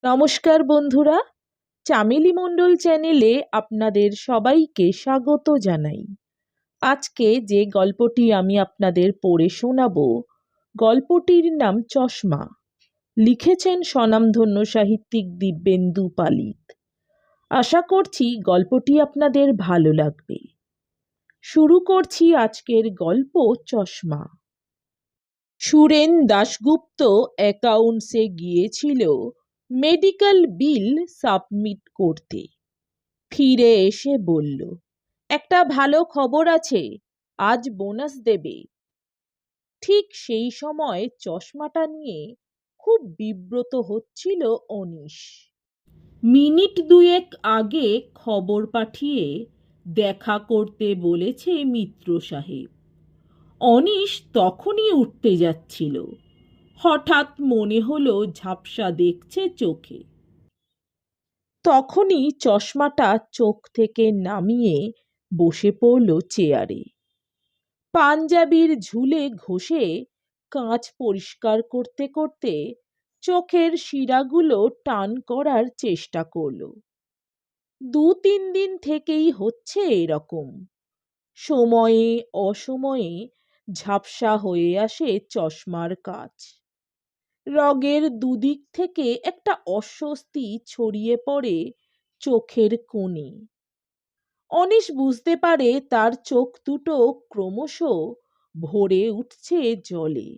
নমস্কার বন্ধুরা, চামেলি মণ্ডল চ্যানেলে আপনাদের সবাইকে স্বাগত জানাই। আজকে যে গল্পটি আমি আপনাদের পড়ে শোনাব, গল্পটির নাম চশমা। লিখেছেন স্বনামধন্য সাহিত্যিক দিব্যেন্দু পালিত। আশা করছি গল্পটি আপনাদের ভালো লাগবে। শুরু করছি আজকের গল্প চশমা। সুরেন দাশগুপ্ত অ্যাকাউন্টসে গিয়েছিল মেডিকেল বিল সাবমিট করতে। ফিরে এসে বলল, একটা ভালো খবর আছে, আজ বোনাস দেবে। ঠিক সেই সময় চশমাটা নিয়ে খুব বিব্রত হচ্ছিল অনিশ। মিনিট দুয়েক আগে খবর পাঠিয়ে দেখা করতে বলেছে মিত্র সাহেব। অনিশ তখনই উঠতে যাচ্ছিল, হঠাৎ মনে হলো ঝাপসা দেখছে চোখে। তখনই চশমাটা চোখ থেকে নামিয়ে বসে পড়ল চেয়ারে। পাঞ্জাবির ঝুলে ঘষে কাঁচ পরিষ্কার করতে করতে চোখের শিরাগুলো টান করার চেষ্টা করল। 2-3 দিন থেকেই হচ্ছে এরকম। সময়ে অসময়ে ঝাপসা হয়ে আসে চশমার কাচ। রগের দুদিক থেকে একটা অস্বস্তি ছড়িয়ে পড়ে চোখের কোণে। অনিশ বুঝতে পারে তার চোখ দুটো ক্রমশ ভরে উঠছে জলে।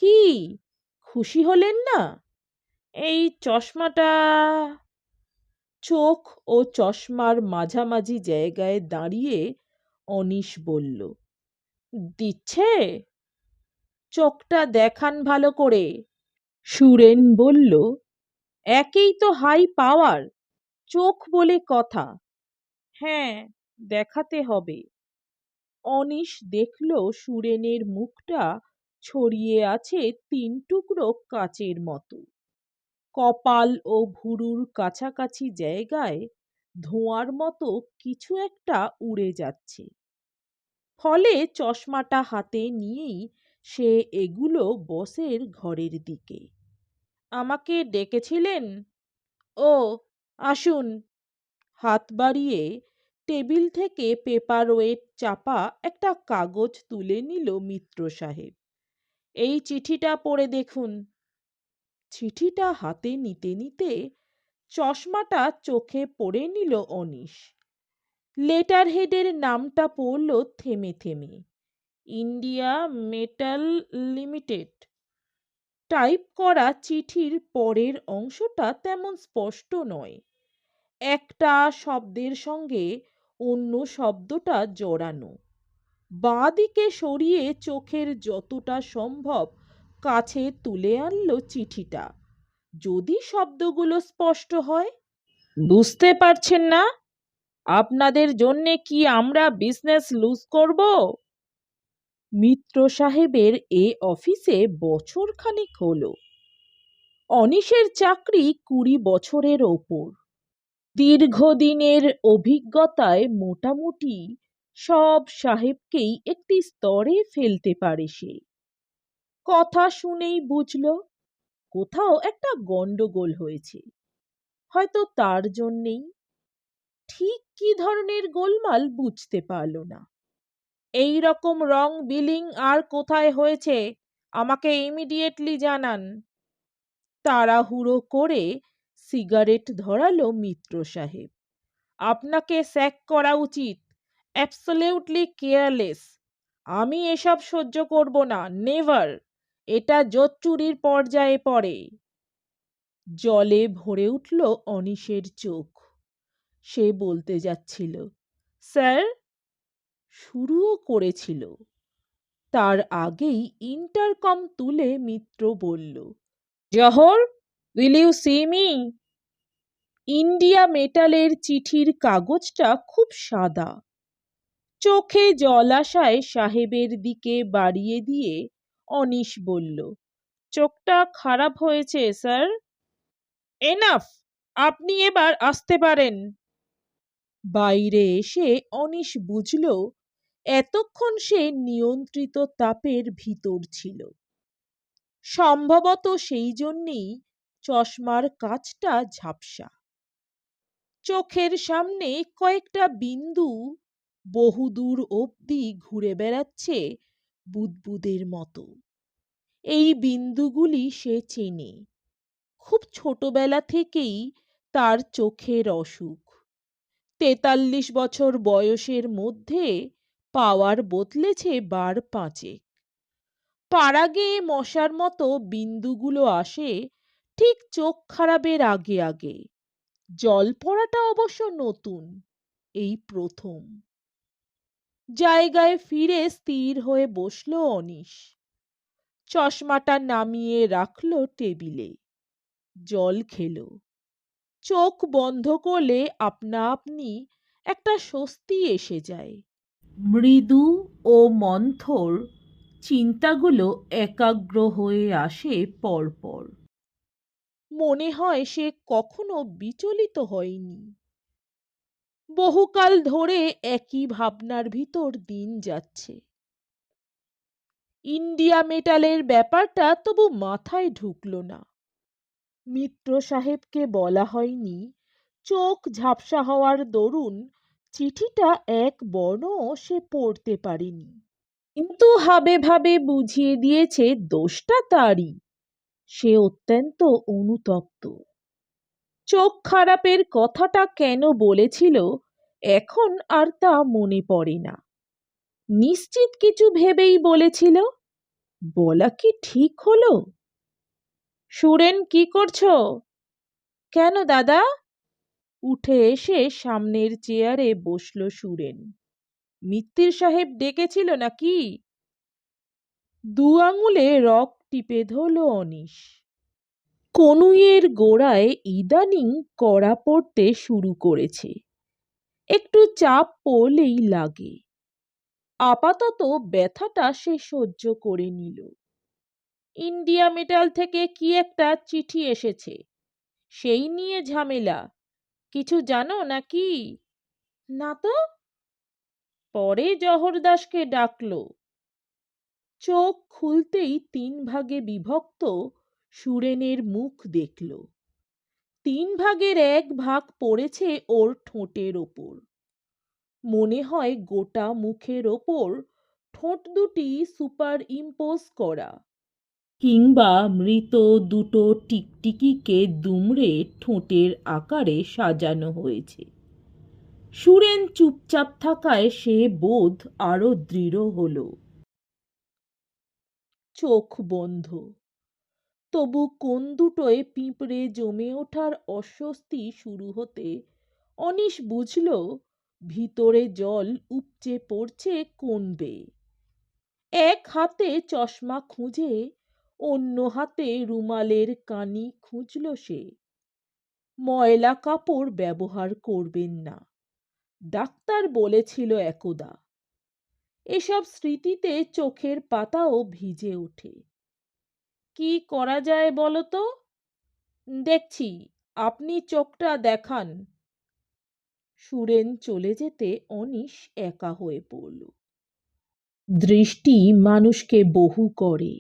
কি, খুশি হলেন না? এই চশমাটা। চোখ ও চশমার মাঝামাঝি জায়গায় দাঁড়িয়ে অনিশ বলল, দিচ্ছে? চোখটা দেখান ভালো করে। সুরেন বলল, একেই তো হাই পাওয়ার, চোখ বলে কথা। হ্যাঁ, দেখাতে হবে। অনিশ দেখল সুরেনের মুখটা ছড়িয়ে আছে 3 টুকরো কাচের মতো। কপাল ও ভুরুর কাছাকাছি জায়গায় ধোঁয়ার মতো কিছু একটা উড়ে যাচ্ছে। ফলে চশমাটা হাতে নিয়েই সে এগুলো বসের ঘরের দিকে। আমাকে ডেকেছিলেন? ও, আসুন। হাত বাড়িয়ে টেবিল থেকে পেপারওয়েট চাপা একটা কাগজ তুলে নিল মিত্র সাহেব। এই চিঠিটা পড়ে দেখুন। চিঠিটা হাতে নিতে নিতে চশমাটা চোখে পড়ে নিল অনিশ। লেটার হেডের নামটা পড়ল থেমে থেমে, ইন্ডিয়া মেটাল লিমিটেড। টাইপ করা চিঠির পরের অংশটা তেমন স্পষ্ট নয়। একটা শব্দের সঙ্গে অন্য শব্দটা জড়ানো। বাঁ দিকে সরিয়ে চোখের যতটা সম্ভব কাছে তুলে আনলো চিঠিটা, যদি শব্দগুলো স্পষ্ট হয়। বুঝতে পারছেন না? আপনাদের জন্যে কি আমরা বিজনেস লুজ করব? মিত্র সাহেবের এ অফিসে বছরখানেক হলো। অনিশের চাকরি 20 বছরের ওপর। দীর্ঘদিনের অভিজ্ঞতায় মোটামুটি সব সাহেবকেই একটি স্তরে ফেলতে পারে সে। কথা শুনেই বুঝল কোথাও একটা গন্ডগোল হয়েছে, হয়তো তার জন্যেই। ঠিক কি ধরনের গোলমাল বুঝতে পারল না। এই রকম রং বিলিং আর কোথায় হয়েছে আমাকে ইমিডিয়েটলি জানান। তাড়াহুড়ো করে সিগারেট ধরালো মিত্র সাহেব। আপনাকে স্যাক করা উচিত, অ্যাবসলিউটলি কেয়ারলেস। আমি এসব সহ্য করব না, নেভার। এটা জোচ্চুরির পর্যায়ে পড়ে। জলে ভরে উঠল অনিশের চোখ। সে বলতে যাচ্ছিল, স্যার, শুরুও করেছিল। তার আগেই ইন্টারকম তুলে মিত্র বলল, Jahar, will you see me? India মেটালের চিঠির কাগজটা খুব সাদা। চোখে জল আসায় সাহেবের দিকে বাড়িয়ে দিয়ে অনিশ বলল, চোখটা খারাপ হয়েছে স্যার। এনাফ, আপনি এবার আসতে পারেন। বাইরে এসে অনিশ বুঝল এতক্ষণ সে নিয়ন্ত্রিত তাপের ভিতর ছিল। সম্ভবত সেই জন্যেই চশমার কাঁচটা ঝাপসা, চোখের সামনে কয়েকটা বিন্দু বহুদূর অবধি ঘুরে বেড়াচ্ছে বুদবুদের মতো। এই বিন্দুগুলি সে চেনে, খুব ছোটবেলা থেকেই তার চোখের অসুখ। ৪৩ বছর বয়সের মধ্যে পাওয়ার বদলেছে বার পাঁচেক। পাড়াগে মশার মতো বিন্দুগুলো আসে ঠিক চোখ খারাপের আগে আগে। জল পড়াটা অবশ্য নতুন, এই প্রথম। জায়গায় ফিরে স্থির হয়ে বসল অনিশ। চশমাটা নামিয়ে রাখল টেবিলে, জল খেল। চোখ বন্ধ করলে আপনা আপনি একটা স্বস্তি এসে যায়। মৃদু ও মন্থর চিন্তাগুলো একাগ্র হয়ে আসে পরপর। মনে হয় সে কখনো বিচলিত হয়নি। বহুকাল ধরে একই ভাবনার ভিতর দিন যাচ্ছে। ইন্ডিয়া মেটালের ব্যাপারটা তবু মাথায় ঢুকল না। মিত্র সাহেবকে বলা হয়নি, চোখ ঝাপসা হওয়ার দরুন চিঠিটা এক বর্ণও সে পড়তে পারেনি। কিন্তু হাবে ভাবে বুঝিয়ে দিয়েছে দোষটা তারই। সে অত্যন্ত অনুতপ্ত। চোখ খারাপের কথাটা কেন বলেছিল এখন আর তা মনে পড়ে না। নিশ্চিত কিছু ভেবেই বলেছিল। বলা কি ঠিক হলো? সুরেন, কি করছো? কেন দাদা? উঠে এসে সামনের চেয়ারে বসল সুরেন। মিত্তির সাহেব ডেকেছিল নাকি? দু আঙুলে রক টিপে ধরল অনিশ। কনুইয়ের গোড়ায় ইদানিং কড়া পড়তে শুরু করেছে, একটু চাপ পড়লেই লাগে। আপাতত ব্যথাটা সে সহ্য করে নিল। ইন্ডিয়া মেটাল থেকে কি একটা চিঠি এসেছে, সেই নিয়ে ঝামেলা। কিছু জানো নাকি? না তো। পরে জহরদাসকে ডাকল। চোখ খুলতেই ৩ ভাগে বিভক্ত সুরেনের মুখ দেখল। ৩ ভাগের ১ ভাগ পড়েছে ওর ঠোঁটের ওপর। মনে হয় গোটা মুখের ওপর ঠোঁট দুটি সুপার ইম্পোজ করা, কিংবা মৃত দুটো টিকটিকিকে দুমড়ে ঠোঁটের আকারে সাজানো হয়েছে। সুরেন চুপচাপ থাকায় সে বোধ আরো দৃঢ় হল। চোখ বন্ধ। তবু কোন দুটোয় পিঁপড়ে জমে ওঠার অস্বস্তি শুরু হতে অনিশ বুঝল ভিতরে জল উপচে পড়ছে কোন বেয়ে। এক হাতে চশমা খুঁজে অন্য হাতে রুমালের কানি খুঁজল সে। ময়লা কাপড় ব্যবহার করবেন না, ডাক্তার বলেছিল একদা। এসব স্মৃতিতে চোখের পাতাও ভিজে ওঠে। কি করা যায় বলো তো? দেখছি, আপনি চোখটা দেখান। সুরেন চলে যেতে অনিশ একা হয়ে পড়ল। দৃষ্টি মানুষকে বহু করে,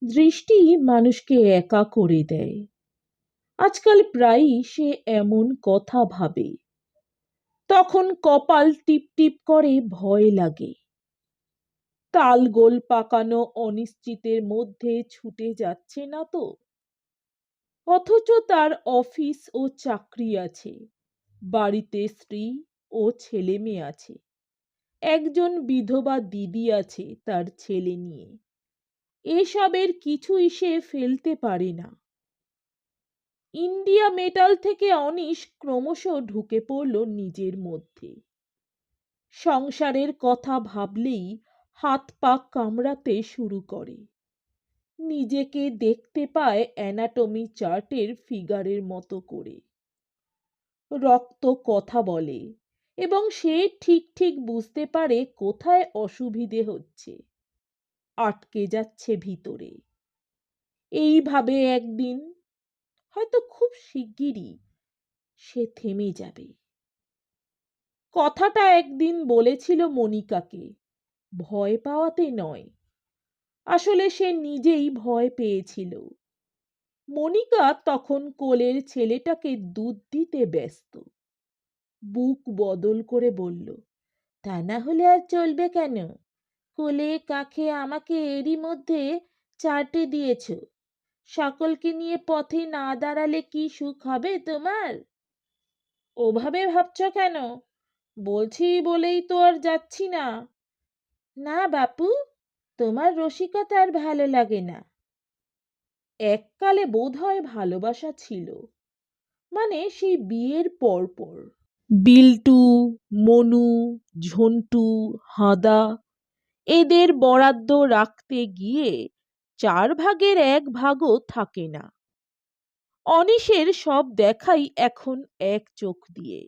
দৃষ্টি মানুষকে একা করে দেয়। আজকাল প্রায়ই সে এমন কথা ভাবে। তখন কপাল টিপ টিপ করে, ভয় লাগে। তালগোল পাকানো অনিশ্চিতের মধ্যে ছুটে যাচ্ছে না তো? অথচ তার অফিস ও চাকরি আছে, বাড়িতে স্ত্রী ও ছেলে মেয়ে আছে, একজন বিধবা দিদি আছে তার ছেলে নিয়ে। এসবের কিছুই সে ফেলতে পারে না। ইন্ডিয়া মেটাল থেকে অনিশ ক্রমশ ঢুকে পড়ল নিজের মধ্যে। সংসারের কথা ভাবলেই হাত পা কামড়াতে শুরু করে। নিজেকে দেখতে পায় অ্যানাটমি চার্টের ফিগারের মতো করে। রক্ত কথা বলে এবং সে ঠিক ঠিক বুঝতে পারে কোথায় অসুবিধে হচ্ছে, আটকে যাচ্ছে ভিতরে। এইভাবে একদিন, হয়তো খুব শিগগিরই, সে থেমে যাবে। কথাটা একদিন বলেছিল মনিকাকে, ভয় পাওয়াতে নয়। আসলে সে নিজেই ভয় পেয়েছিল। মনিকা তখন কোলের ছেলেটাকে দুধ দিতে ব্যস্ত। বুক বদল করে বলল, তা না হলে আর চলবে কেন? কোলে কাখে আমাকে এরই মধ্যে চাটে দিয়েছ। সকলকে নিয়ে পথে না দাঁড়ালে কি সুখ হবে তোমার? ওভাবে ভাবছ কেন? বলছি বলেই তো আর যাচ্ছি না। না বাপু, তোমার রসিকতা আর ভালো লাগে না। এককালে বোধহয় ভালোবাসা ছিল, মানে সেই বিয়ের পরপর। বিল্টু, মনু, ঝন্টু, হাঁদা এদের বরাদ্দ রাখতে গিয়ে 1/4 ভাগও থাকে না। অনিশের সব দেখাই এখন এক চোখ দিয়ে।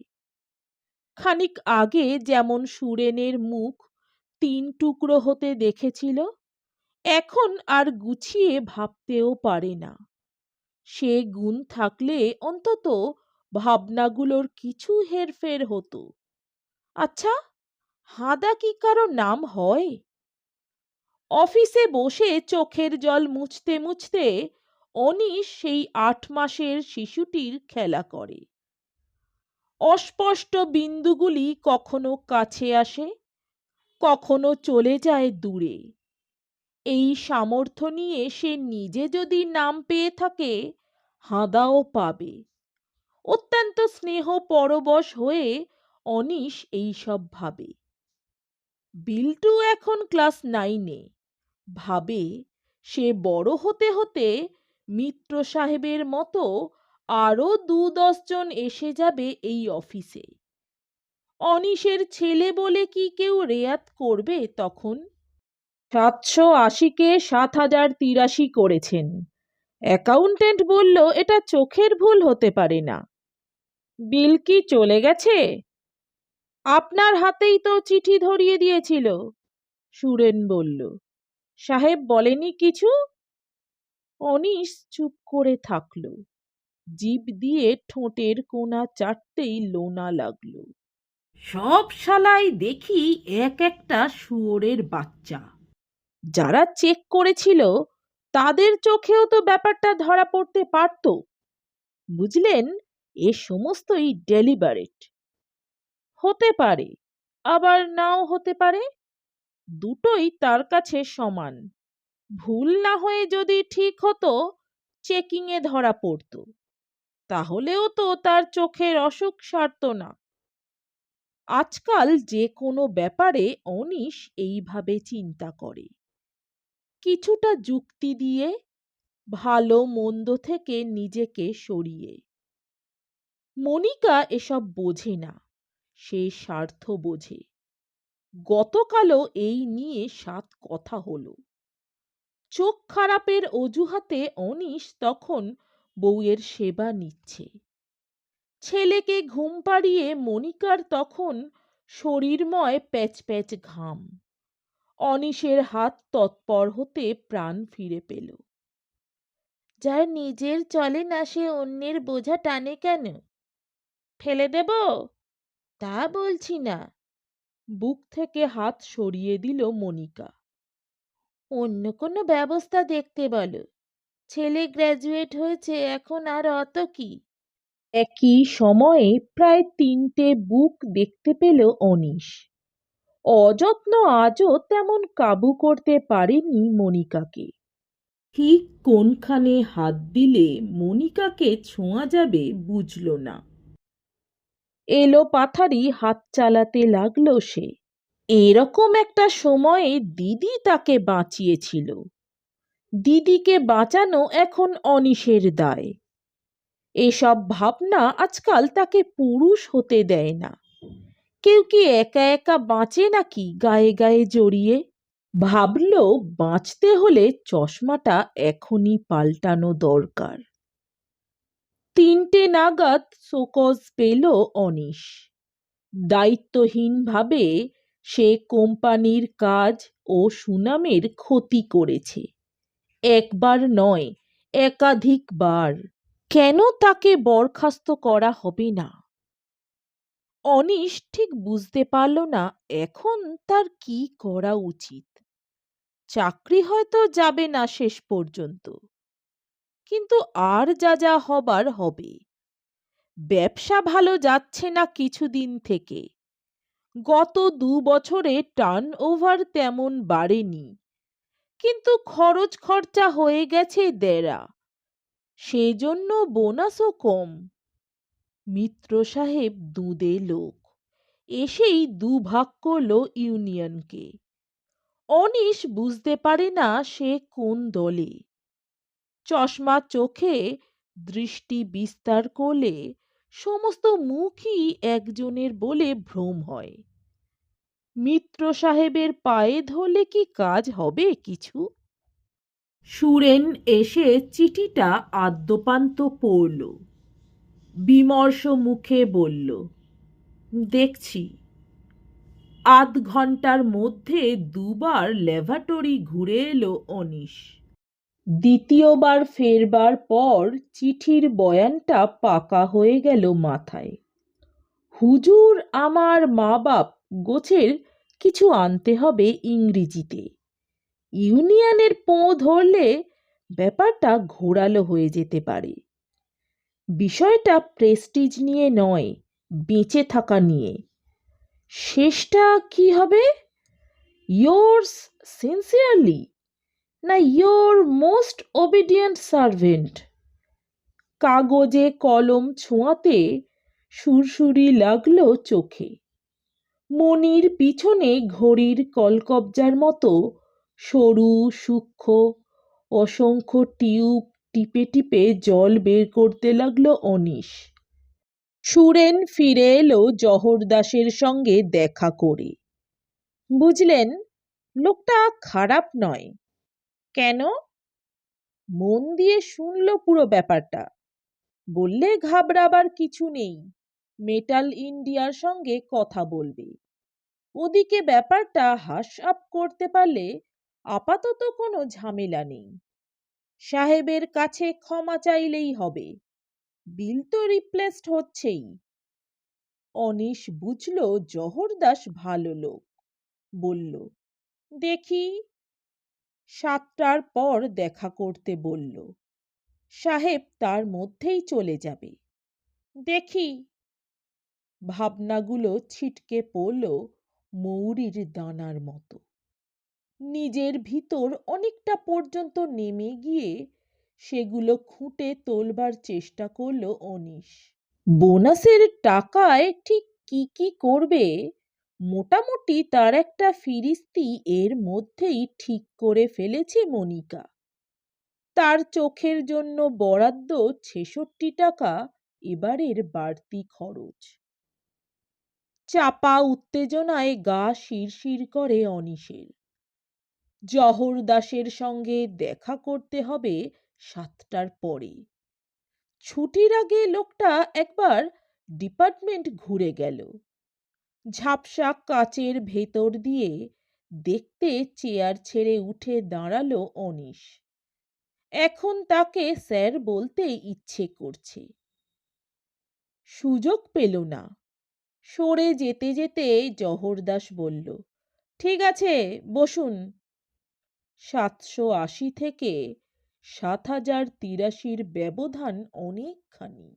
খানিক আগে যেমন সুরেনের মুখ 3 টুকরো হতে দেখেছিল, এখন আর গুছিয়ে ভাবতেও পারে না। সে গুণ থাকলে অন্তত ভাবনাগুলোর কিছু হেরফের হতো। আচ্ছা, হাঁদা কি কারো নাম হয়? অফিসে বসে চোখের জল মুছতে মুছতে অনিশ সেই 8 মাসের শিশুটির খেলা করে। অস্পষ্ট বিন্দুগুলি কখনো কাছে আসে, কখনো চলে যায় দূরে। এই সামর্থ্য নিয়ে সে নিজে যদি নাম পেয়ে থাকে, হাঁদাও পাবে। অত্যন্ত স্নেহ পরবশ হয়ে অনিশ এইসব ভাবে। বিল্টু এখন ক্লাস 9-এ। ভাবে সে বড় হতে হতে মিত্র সাহেবের মতো আরো 2-10 জন এসে যাবে এই অফিসে। অনিশের ছেলে বলে কি কেউ রেয়াত করবে তখন? 780-কে 7083 করেছেন। অ্যাকাউন্টেন্ট বলল এটা চোখের ভুল হতে পারে না। বিল কি চলে গেছে? আপনার হাতেই তো চিঠি ধরিয়ে দিয়েছিল, সুরেন বলল। সাহেব বলেনি কিছু? অনিশ চুপ করে থাকল। জিভ দিয়ে ঠোঁটের কোণা চাটতেই লোনা লাগলো। সব শালাই দেখি এক একটা শুয়োরের বাচ্চা। যারা চেক করেছিল তাদের চোখেও তো ব্যাপারটা ধরা পড়তে পারত। বুঝলেন, এ সমস্তই ডেলিবারেট। হতে পারে, আবার নাও হতে পারে। দুটোই তার কাছে সমান। ভুল না হয়ে যদি ঠিক হতো, চেকিংয়ে ধরা পড়ত, তাহলেও তো তার চোখের অসুখ সারত না। আজকাল যে কোনো ব্যাপারে অনিশ এইভাবে চিন্তা করে, কিছুটা যুক্তি দিয়ে, ভালো মন্দ থেকে নিজেকে সরিয়ে। মনিকা এসব বোঝে না, সে স্বার্থ বোঝে। গতকালও এই নিয়ে 7 কথা হলো। চোখ খারাপের অজুহাতে অনিশ তখন বউয়ের সেবা নিচ্ছে। ছেলেকে ঘুম পাড়িয়ে মনিকার তখন শরীরময় প্যাচ প্যাচ ঘাম। অনিশের হাত তৎপর হতে প্রাণ ফিরে পেল। যার নিজের চলে না সে অন্যের বোঝা টানে কেন? ফেলে দেব? তা বলছি না। বুক থেকে হাত সরিয়ে দিল মনিকা। অন্য কোনো ব্যবস্থা দেখতে বলো। ছেলে গ্র্যাজুয়েট হয়েছে, এখন আর অত কি? একই সময়ে প্রায় 3টে বুক দেখতে পেল অনিশ। অযত্ন আজও তেমন কাবু করতে পারেনি মনিকাকে। ঠিক কোনখানে হাত দিলে মনিকাকে ছোঁয়া যাবে বুঝল না। এলো পাথারি হাত চালাতে লাগলো সে। এরকম একটা সময়ে দিদি তাকে বাঁচিয়েছিল। দিদিকে বাঁচানো এখন অনিশের দায়। এসব ভাবনা আজকাল তাকে পুরুষ হতে দেয় না। কেউ কি একা একা বাঁচে নাকি গায়ে গায়ে জড়িয়ে? ভাবল বাঁচতে হলে চশমাটা এখনই পাল্টানো দরকার। 3টে নাগাদ শোকজ পেল অনিশ। দায়িত্বহীনভাবে সে কোম্পানির কাজ ও সুনামের ক্ষতি করেছে। একবার নয়, একাধিকবার। কেন তাকে বরখাস্ত করা হবে না? অনিশ ঠিক বুঝতে পারল না এখন তার কি করা উচিত। চাকরি হয়তো যাবে না শেষ পর্যন্ত, কিন্তু আর যা যা হবার হবে। ব্যবসা ভালো যাচ্ছে না কিছুদিন থেকে। গত ২ বছরে টার্নওভার তেমন বাড়েনি, কিন্তু খরচ খরচা হয়ে গেছে দেড়া, সেজন্য বোনাসও কম। মিত্র সাহেব দুঁদে লোক, এসেই দুভাগ করল ইউনিয়নকে। অনিশ বুঝতে পারে না সে কোন দলে। চশমা চোখে দৃষ্টি বিস্তার করলে সমস্ত মুখই একজনের বলে ভ্রম হয়। মিত্র সাহেবের পায়ে ধরলে কি কাজ হবে কিছু? সুরেন এসে চিঠিটা আদ্যপান্ত পড়ল, বিমর্ষ মুখে বলল, দেখছি। আধ ঘন্টার মধ্যে দুবার ল্যাবরেটরি ঘুরে এলো অনিশ। দ্বিতীয়বার ফেরবার পর চিঠির বয়ানটা পাকা হয়ে গেল মাথায়। হুজুর, আমার মা বাপ গোছের কিছু আনতে হবে ইংরেজিতে। ইউনিয়নের পোঁ ধরলে ব্যাপারটা ঘোরালো হয়ে যেতে পারে। বিষয়টা প্রেস্টিজ নিয়ে নয়, বেঁচে থাকা নিয়ে। শেষটা কি হবে? yours সিনসিয়ারলি না your মোস্ট ওবিডিয়েন্ট সার্ভেন্ট? কাগজে কলম ছোঁয়াতে সুরসুরি লাগলো চোখে। মনির পিছনে ঘড়ির কলকবজার মতো সরু সূক্ষ্ম অসংখ্য টিউব টিপে টিপে জল বের করতে লাগলো অনিশ। সুরেন ফিরে এলো জহর দাসের সঙ্গে দেখা করে। বুঝলেন, লোকটা খারাপ নয়। কেন? মন দিয়ে শুনল পুরো ব্যাপারটা। বললে ঘাবড়াবার কিছু নেই, মেটাল ইন্ডিয়ার সঙ্গে কথা বলবে। ওদিকে ব্যাপারটা হাস আপ করতে পারলে আপাতত কোনো ঝামেলা নেই। সাহেবের কাছে ক্ষমা চাইলেই হবে, বিল তো রিপ্লেসড হচ্ছেই। অনিশ বুঝল জহর দাস ভালো লোক, বলল, দেখি। ৭টার পর দেখা করতে বলল। সাহেব তার মধ্যেই চলে যাবে। দেখি। ভাবনাগুলো ছিটকে পড়ল মৌরির দানার মতো। নিজের ভিতর অনেকটা পর্যন্ত নেমে গিয়ে সেগুলো খুঁটে তোলবার চেষ্টা করল অনিশ। বোনাসের টাকায় ঠিক কি কি করবে মোটামুটি তার একটা ফিরিস্তি এর মধ্যেই ঠিক করে ফেলেছে মনিকা। তার চোখের জন্য বরাদ্দ ৬৬ টাকা এবারের বাড়তি খরচ। চাপা উত্তেজনায় গা শিরশির করে অনিশের। জহর দাসের সঙ্গে দেখা করতে হবে ৭টার পরে। ছুটির আগে লোকটা একবার ডিপার্টমেন্ট ঘুরে গেল। ঝাপসা কাচের ভেতর দিয়ে দেখতে চেয়ার ছেড়ে উঠে দাঁড়ালো অনিশ। এখন তাকে স্যার বলতে ইচ্ছে করছে। সুযোগ পেল না। সরে যেতে যেতে জহর দাস বলল, ঠিক আছে, বসুন। ৭৮০ থেকে ৭,০৮৩ ব্যবধান অনেকখানি।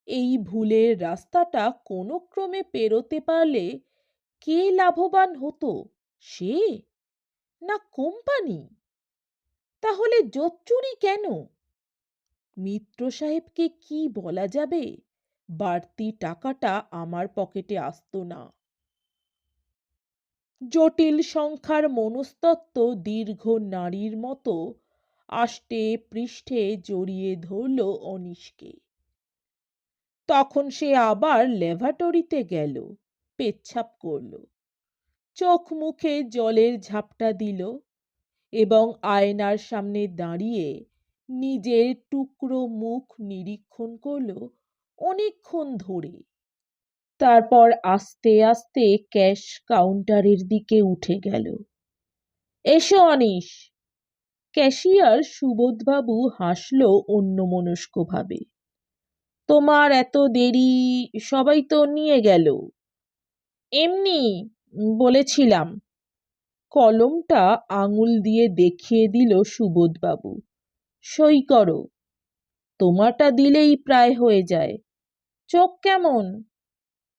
এই ভুলের রাস্তাটা কোনো ক্রমে পেরোতে পারলে কে লাভবান হতো, সে না কোম্পানি? তাহলে জোচ্চুরি কেন? মিত্র সাহেবকে কি বলা যাবে বাড়তি টাকাটা আমার পকেটে আসতো না? জটিল সংখ্যার মনস্তত্ত্ব দীর্ঘ নাড়ির মতো আষ্টে পৃষ্ঠে জড়িয়ে ধরল অনিশকে। তখন সে আবার ল্যাবরেটরিতে গেল, পেচ্ছাপ করল, চোখ মুখে জলের ঝাপটা দিল এবং আয়নার সামনে দাঁড়িয়ে নিজের টুকরো মুখ নিরীক্ষণ করল অনেকক্ষণ ধরে। তারপর আস্তে আস্তে ক্যাশ কাউন্টারের দিকে উঠে গেল। এসো অনিশ। ক্যাশিয়ার সুবোধবাবু হাসল অন্যমনস্কভাবে। তোমার এত দেরি? সবাই তো নিয়ে গেল। এমনি বলেছিলাম। কলমটা আঙুল দিয়ে দেখিয়ে দিল সুবোধবাবু। সই করো। তোমারটা দিলেই প্রায় হয়ে যায়। চোখ কেমন?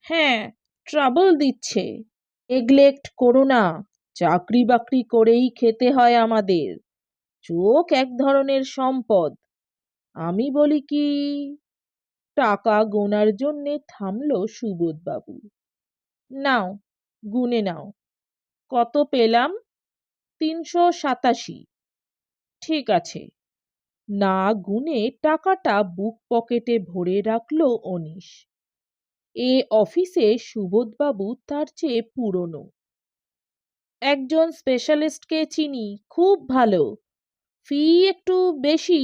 হ্যাঁ, ট্রাবল দিচ্ছে। নেগলেক্ট করো না, চাকরি বাকরি করেই খেতে হয় আমাদের। চোখ এক ধরনের সম্পদ। আমি বলি কি, টাকা গোনার জন্যে থামল সুবোধবাবু। নাও, গুনে নাও। কত পেলাম? ৩৮৭। ঠিক আছে। না গুনে টাকাটা বুক পকেটে ভরে রাখল অনিশ। এ অফিসে সুবোধবাবু তার চেয়ে পুরনো। একজন স্পেশালিস্টকে চিনি, খুব ভালো। ফি একটু বেশি,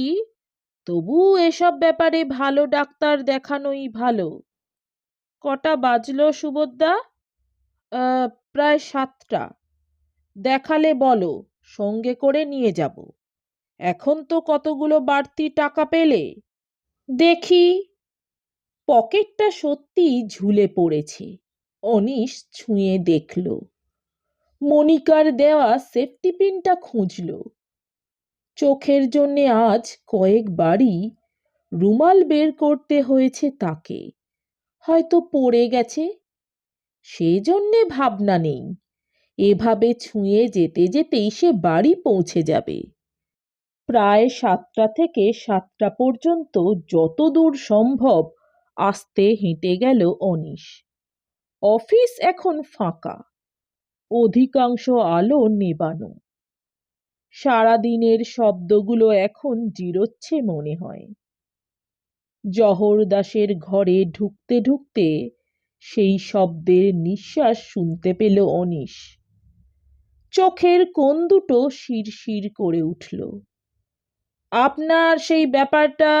তবু এসব ব্যাপারে ভালো ডাক্তার দেখানোই ভালো। কটা বাজলো সুবোধদা? প্রায় ৭টা। দেখালে বলো, সঙ্গে করে নিয়ে যাব। এখন তো কতগুলো বাড়তি টাকা পেলে। দেখি। পকেটটা সত্যি ঝুলে পড়েছে। অনিশ ছুঁয়ে দেখল। মনিকার দেওয়া সেফটি পিনটা খুঁজল। চোখের জন্যে আজ কয়েকবারই রুমাল বের করতে হয়েছে তাকে। হয়তো পড়ে গেছে, সেজন্যে ভাবনা নেই। এভাবে ছুঁয়ে যেতে যেতেই সে বাড়ি পৌঁছে যাবে। প্রায় ৭টা থেকে ৭টা পর্যন্ত যতদূর সম্ভব আস্তে হেঁটে গেল অনিশ। অফিস এখন ফাঁকা, অধিকাংশ আলো নেবানো। সারাদিনের শব্দগুলো এখন জিরোচ্ছে মনে হয়। জহর দাসের ঘরে ঢুকতে ঢুকতে সেই শব্দের নিঃশ্বাস শুনতে পেল অনিশ। চোখের কোণ দুটো শিরশির করে উঠল। আপনার সেই ব্যাপারটা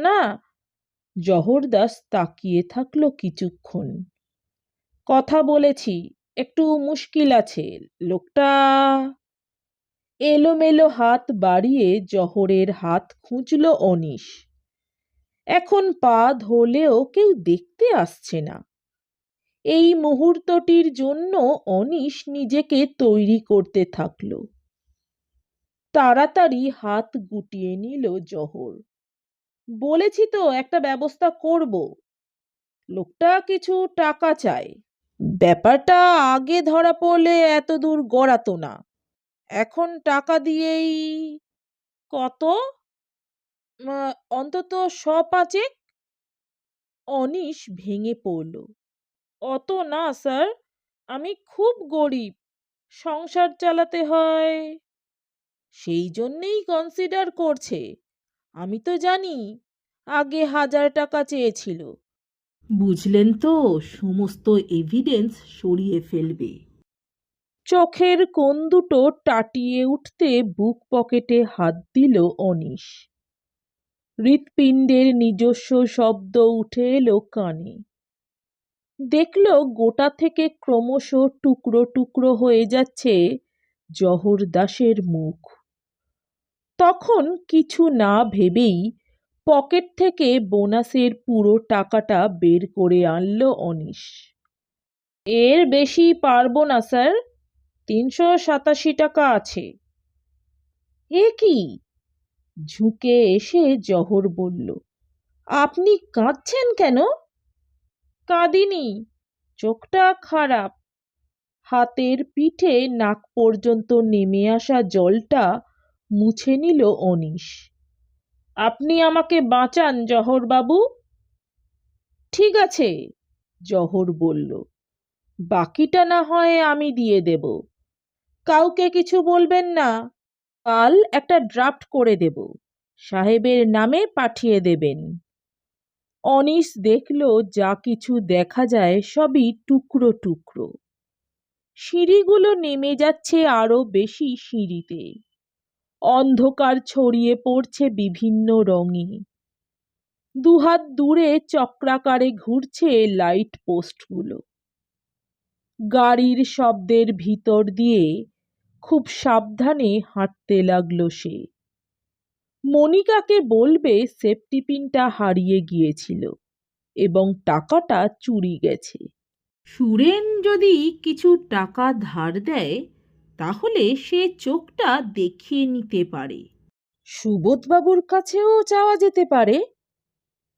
না? জহরদাস তাকিয়ে থাকলো কিছুক্ষণ। কথা বলেছি, একটু মুশকিল আছে। লোকটা এলোমেলো হাত বাড়িয়ে জহরের হাত খুঁজল অনিশ। এখন পা ধরলেও কেউ দেখতে আসছে না। এই মুহূর্তটির জন্য অনিশ নিজেকে তৈরি করতে থাকল। তাড়াতাড়ি হাত গুটিয়ে নিল জহর। বলেছি তো একটা ব্যবস্থা করব। লোকটা কিছু টাকা চায়। ব্যাপারটা আগে ধরা পড়লে এত দূর গড়াতো না। এখন টাকা দিয়েই। কত? অন্তত ৫০। অনিশ ভেঙে পড়ল। অত না স্যার, আমি খুব গরিব, সংসার চালাতে হয়। সেই জন্যেই কনসিডার করছে। আমি তো জানি আগে ১০০০ টাকা চেয়েছিল। বুঝলেন তো, সমস্ত এভিডেন্স সরিয়ে ফেলবে। চোখের কোণ দুটো টাটিয়ে উঠতে বুক পকেটে হাত দিল অনিশ। হৃৎপিণ্ডের নিজস্ব শব্দ উঠে এলো কানে। দেখল গোটা থেকে ক্রমশ টুকরো টুকরো হয়ে যাচ্ছে জহর দাসের মুখ। তখন কিছু না ভেবেই পকেট থেকে বোনাসের পুরো টাকাটা বের করে আনলো অনিশ। এর বেশি পারবো না স্যার, ৩৮৭ টাকা আছে। এ কি? ঝুঁকে এসে জহর বলল। আপনি কাঁদছেন কেন? কাঁদিনি, চোখটা খারাপ। হাতের পিঠে নাক পর্যন্ত নেমে আসা জলটা মুছে নিল অনিশ। আপনি আমাকে বাঁচান জহর বাবু। ঠিক আছে, জহর বলল। বাকিটা না হয় আমি দিয়ে দেব। কাউকে কিছু বলবেন না। কাল একটা ড্রাফট করে দেব, সাহেবের নামে পাঠিয়ে দেবেন। অনিশ দেখল যা কিছু দেখা যায় সবই টুকরো টুকরো। সিঁড়িগুলো নেমে যাচ্ছে আরো বেশি সিঁড়িতে। অন্ধকার ছড়িয়ে পড়ছে বিভিন্ন রঙে। দুহাত দূরে চক্রাকারে ঘুরছে লাইট পোস্টগুলো। গাড়ির শব্দের ভিতর দিয়ে খুব সাবধানে হাঁটতে লাগলো সে। মনিকাকে বলবে সেফটি পিনটা হারিয়ে গিয়েছিল এবং টাকাটা চুরি গেছে। সুরেন যদি কিছু টাকা ধার দেয় তাহলে সে চোখটা দেখিয়ে নিতে পারে। সুবোধবাবুর কাছেও চাওয়া যেতে পারে।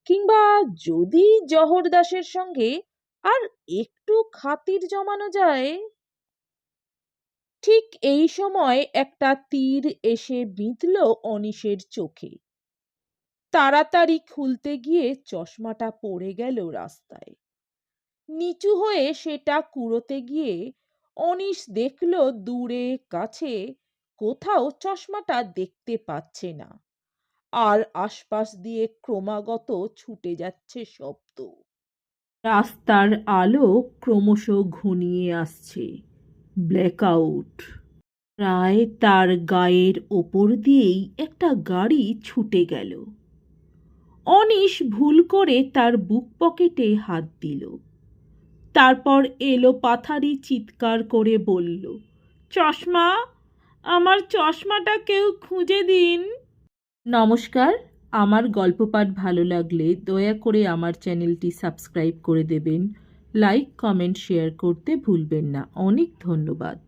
কিংবা যদি জহর দাসের সঙ্গে আর একটু খাতির জমানো যায়। ঠিক এই সময় একটা তীর এসে বিঁধল অনিশের চোখে। তাড়াতাড়ি খুলতে গিয়ে চশমাটা পড়ে গেল রাস্তায়। নিচু হয়ে সেটা কুড়োতে গিয়ে অনিশ দেখল দূরে কাছে কোথাও চশমাটা দেখতে পাচ্ছে না, আর আশপাশ দিয়ে ক্রমাগত ছুটে যাচ্ছে শব্দ। রাস্তার আলো ক্রমশ ঘনিয়ে আসছে। ব্ল্যাকআউট। প্রায় তার গায়ের ওপর দিয়েই একটা গাড়ি ছুটে গেল। অনিশ ভুল করে তার বুক পকেটে হাত দিল। তারপর এলো পাথারি চিৎকার করে বলল, চশমা, আমার চশমাটা কেউ খুঁজে দিন। নমস্কার, আমার গল্প পাঠ ভালো লাগলে দয়া করে আমার চ্যানেলটি সাবস্ক্রাইব করে দেবেন। লাইক, কমেন্ট, শেয়ার করতে ভুলবেন না। অনেক ধন্যবাদ।